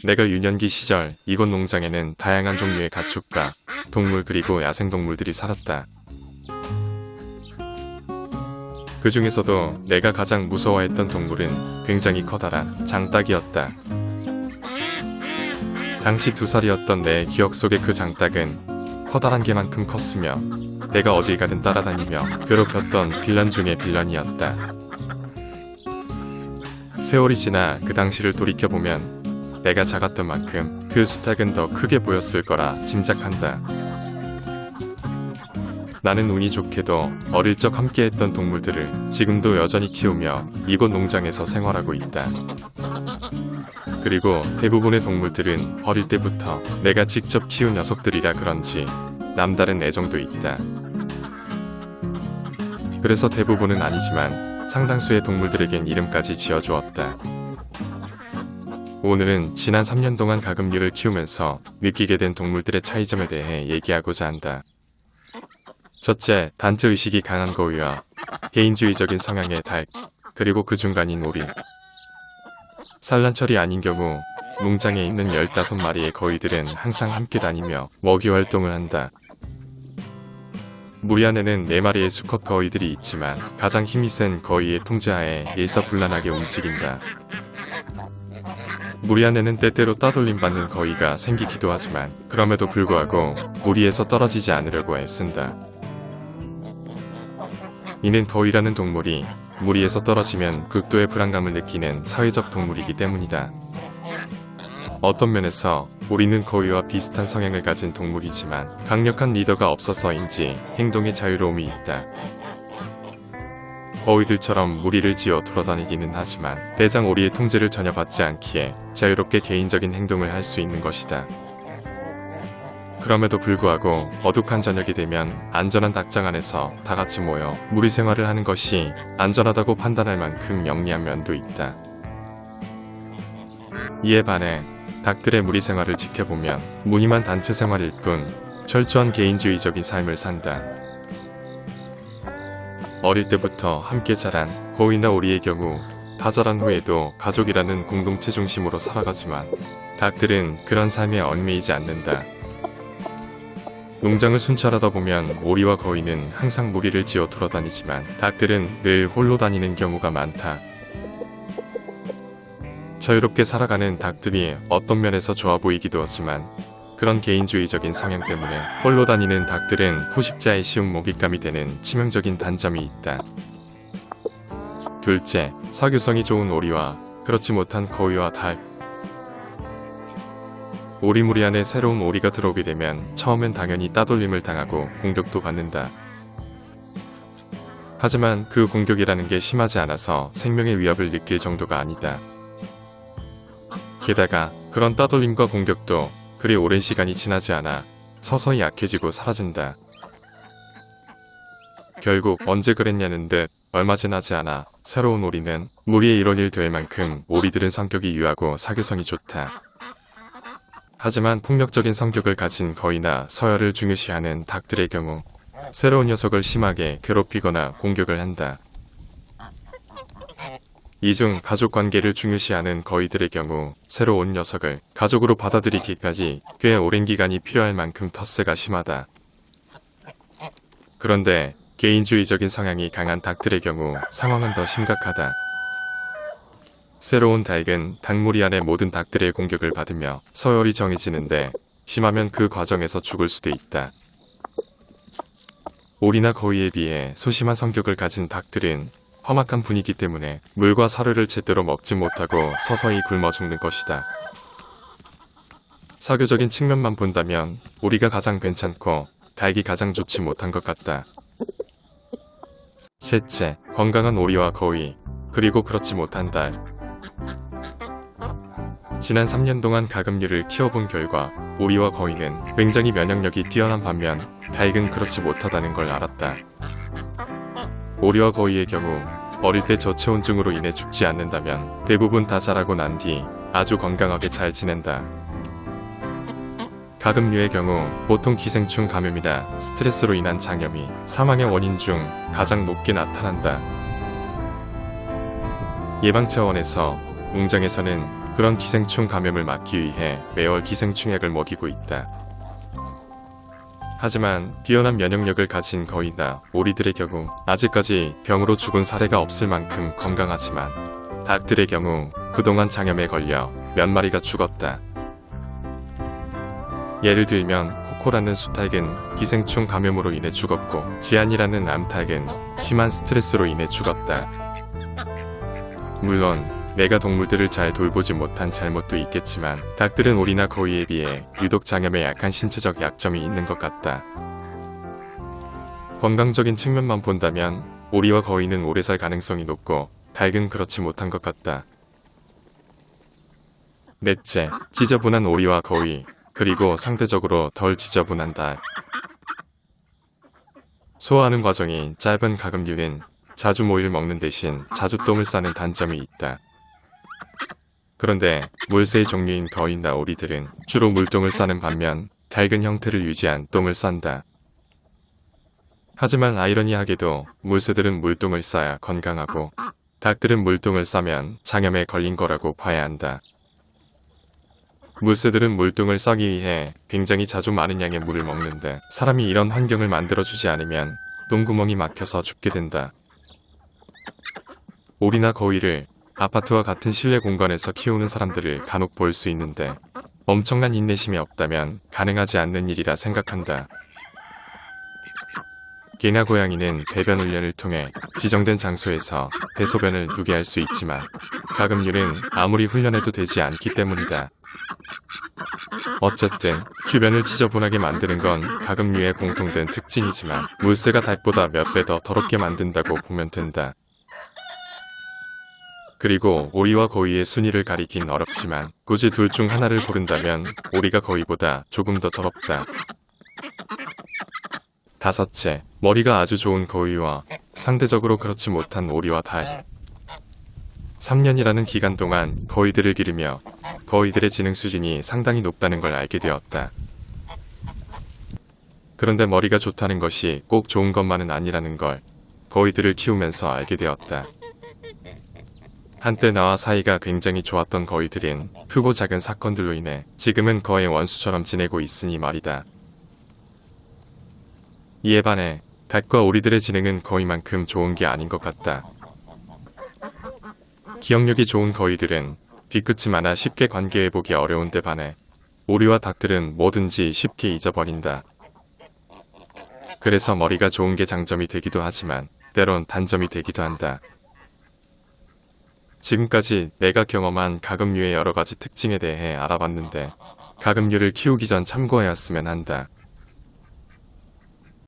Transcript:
내가 유년기 시절 이곳 농장에는 다양한 종류의 가축과 동물 그리고 야생동물들이 살았다. 그 중에서도 내가 가장 무서워했던 동물은 굉장히 커다란 장닭이었다. 당시 2살이었던 내 기억 속의 그 장닭은 커다란 개만큼 컸으며 내가 어딜 가든 따라다니며 괴롭혔던 빌런 중의 빌런이었다. 세월이 지나 그 당시를 돌이켜보면 내가 작았던 만큼 그 수탉은 더 크게 보였을 거라 짐작한다. 나는 운이 좋게도 어릴 적 함께했던 동물들을 지금도 여전히 키우며 이곳 농장에서 생활하고 있다. 그리고 대부분의 동물들은 어릴 때부터 내가 직접 키운 녀석들이라 그런지 남다른 애정도 있다. 그래서 대부분은 아니지만 상당수의 동물들에겐 이름까지 지어주었다. 오늘은 지난 3년 동안 가금류를 키우면서 느끼게 된 동물들의 차이점에 대해 얘기하고자 한다. 첫째, 단체의식이 강한 거위와 개인주의적인 성향의 닭, 그리고 그 중간인 오리. 산란철이 아닌 경우 농장에 있는 15마리의 거위들은 항상 함께 다니며 먹이 활동을 한다. 무리 안에는 4마리의 수컷 거위들이 있지만 가장 힘이 센 거위의 통제하에 일사불란하게 움직인다. 무리 안에는 때때로 따돌림 받는 거위가 생기기도 하지만 그럼에도 불구하고 무리에서 떨어지지 않으려고 애쓴다. 이는 거위라는 동물이 무리에서 떨어지면 극도의 불안감을 느끼는 사회적 동물이기 때문이다. 어떤 면에서 우리는 거위와 비슷한 성향을 가진 동물이지만 강력한 리더가 없어서인지 행동의 자유로움이 있다. 거위들처럼 무리를 지어 돌아다니기는 하지만 대장 오리의 통제를 전혀 받지 않기에 자유롭게 개인적인 행동을 할 수 있는 것이다. 그럼에도 불구하고 어둑한 저녁이 되면 안전한 닭장 안에서 다같이 모여 무리 생활을 하는 것이 안전하다고 판단할 만큼 영리한 면도 있다. 이에 반해 닭들의 무리 생활을 지켜보면 무늬만 단체 생활일 뿐 철저한 개인주의적인 삶을 산다. 어릴 때부터 함께 자란 거위나 오리의 경우 다 자란 후에도 가족이라는 공동체 중심으로 살아가지만 닭들은 그런 삶에 얽매이지 않는다. 농장을 순찰하다 보면 오리와 거위는 항상 무리를 지어 돌아다니지만 닭들은 늘 홀로 다니는 경우가 많다. 자유롭게 살아가는 닭들이 어떤 면에서 좋아 보이기도 하지만 그런 개인주의적인 성향 때문에 홀로 다니는 닭들은 포식자의 쉬운 먹잇감이 되는 치명적인 단점이 있다. 둘째, 사교성이 좋은 오리와 그렇지 못한 거위와 닭. 오리 무리 안에 새로운 오리가 들어오게 되면 처음엔 당연히 따돌림을 당하고 공격도 받는다. 하지만 그 공격이라는 게 심하지 않아서 생명의 위협을 느낄 정도가 아니다. 게다가 그런 따돌림과 공격도 그리 오랜 시간이 지나지 않아 서서히 약해지고 사라진다. 결국 언제 그랬냐는 듯 얼마 지나지 않아 새로운 오리는 무리의 일원이 될 만큼 오리들은 성격이 유하고 사교성이 좋다. 하지만 폭력적인 성격을 가진 거위나 서열을 중요시하는 닭들의 경우 새로운 녀석을 심하게 괴롭히거나 공격을 한다. 이 중 가족관계를 중요시하는 거위들의 경우 새로 온 녀석을 가족으로 받아들이기까지 꽤 오랜 기간이 필요할 만큼 텃세가 심하다. 그런데 개인주의적인 성향이 강한 닭들의 경우 상황은 더 심각하다. 새로운 닭은 닭무리 안의 모든 닭들의 공격을 받으며 서열이 정해지는데 심하면 그 과정에서 죽을 수도 있다. 오리나 거위에 비해 소심한 성격을 가진 닭들은 험악한 분위기 때문에 물과 사료를 제대로 먹지 못하고 서서히 굶어 죽는 것이다. 사교적인 측면만 본다면 오리가 가장 괜찮고 닭이 가장 좋지 못한 것 같다. 셋째, 건강한 오리와 거위, 그리고 그렇지 못한 닭. 지난 3년 동안 가금류를 키워본 결과 오리와 거위는 굉장히 면역력이 뛰어난 반면 닭은 그렇지 못하다는 걸 알았다. 오리와 거위의 경우 어릴 때 저체온증으로 인해 죽지 않는다면 대부분 다 자라고 난 뒤 아주 건강하게 잘 지낸다. 가금류의 경우 보통 기생충 감염이나 스트레스로 인한 장염이 사망의 원인 중 가장 높게 나타난다. 예방 차원에서 농장에서는 그런 기생충 감염을 막기 위해 매월 기생충약을 먹이고 있다. 하지만 뛰어난 면역력을 가진 거위나 오리들의 경우 아직까지 병으로 죽은 사례가 없을 만큼 건강하지만 닭들의 경우 그동안 장염에 걸려 몇 마리가 죽었다. 예를 들면 코코라는 수탉은 기생충 감염으로 인해 죽었고 지안이라는 암탉은 심한 스트레스로 인해 죽었다. 물론 내가 동물들을 잘 돌보지 못한 잘못도 있겠지만 닭들은 오리나 거위에 비해 유독 장염에 약한 신체적 약점이 있는 것 같다. 건강적인 측면만 본다면 오리와 거위는 오래 살 가능성이 높고 닭은 그렇지 못한 것 같다. 넷째, 지저분한 오리와 거위, 그리고 상대적으로 덜 지저분한 닭. 소화하는 과정이 짧은 가금류는 자주 모이를 먹는 대신 자주 똥을 싸는 단점이 있다. 그런데 물새의 종류인 거위나 오리들은 주로 물똥을 싸는 반면 닭은 형태를 유지한 똥을 싼다. 하지만 아이러니하게도 물새들은 물똥을 싸야 건강하고 닭들은 물똥을 싸면 장염에 걸린 거라고 봐야 한다. 물새들은 물똥을 싸기 위해 굉장히 자주 많은 양의 물을 먹는데 사람이 이런 환경을 만들어주지 않으면 똥구멍이 막혀서 죽게 된다. 오리나 거위를 아파트와 같은 실내 공간에서 키우는 사람들을 간혹 볼 수 있는데 엄청난 인내심이 없다면 가능하지 않는 일이라 생각한다. 개나 고양이는 배변 훈련을 통해 지정된 장소에서 대소변을 누게 할 수 있지만 가금류는 아무리 훈련해도 되지 않기 때문이다. 어쨌든 주변을 지저분하게 만드는 건 가금류의 공통된 특징이지만 물새가 닭보다 몇 배 더 더럽게 만든다고 보면 된다. 그리고 오리와 거위의 순위를 가리긴 어렵지만 굳이 둘 중 하나를 고른다면 오리가 거위보다 조금 더 더럽다. 다섯째, 머리가 아주 좋은 거위와 상대적으로 그렇지 못한 오리와 닭. 3년이라는 기간 동안 거위들을 기르며 거위들의 지능 수준이 상당히 높다는 걸 알게 되었다. 그런데 머리가 좋다는 것이 꼭 좋은 것만은 아니라는 걸 거위들을 키우면서 알게 되었다. 한때 나와 사이가 굉장히 좋았던 거위들은 크고 작은 사건들로 인해 지금은 거의 원수처럼 지내고 있으니 말이다. 이에 반해 닭과 오리들의 지능은 거위만큼 좋은 게 아닌 것 같다. 기억력이 좋은 거위들은 뒤끝이 많아 쉽게 관계해보기 어려운데 반해 오리와 닭들은 뭐든지 쉽게 잊어버린다. 그래서 머리가 좋은 게 장점이 되기도 하지만 때론 단점이 되기도 한다. 지금까지 내가 경험한 가금류의 여러가지 특징에 대해 알아봤는데 가금류를 키우기 전 참고하였으면 한다.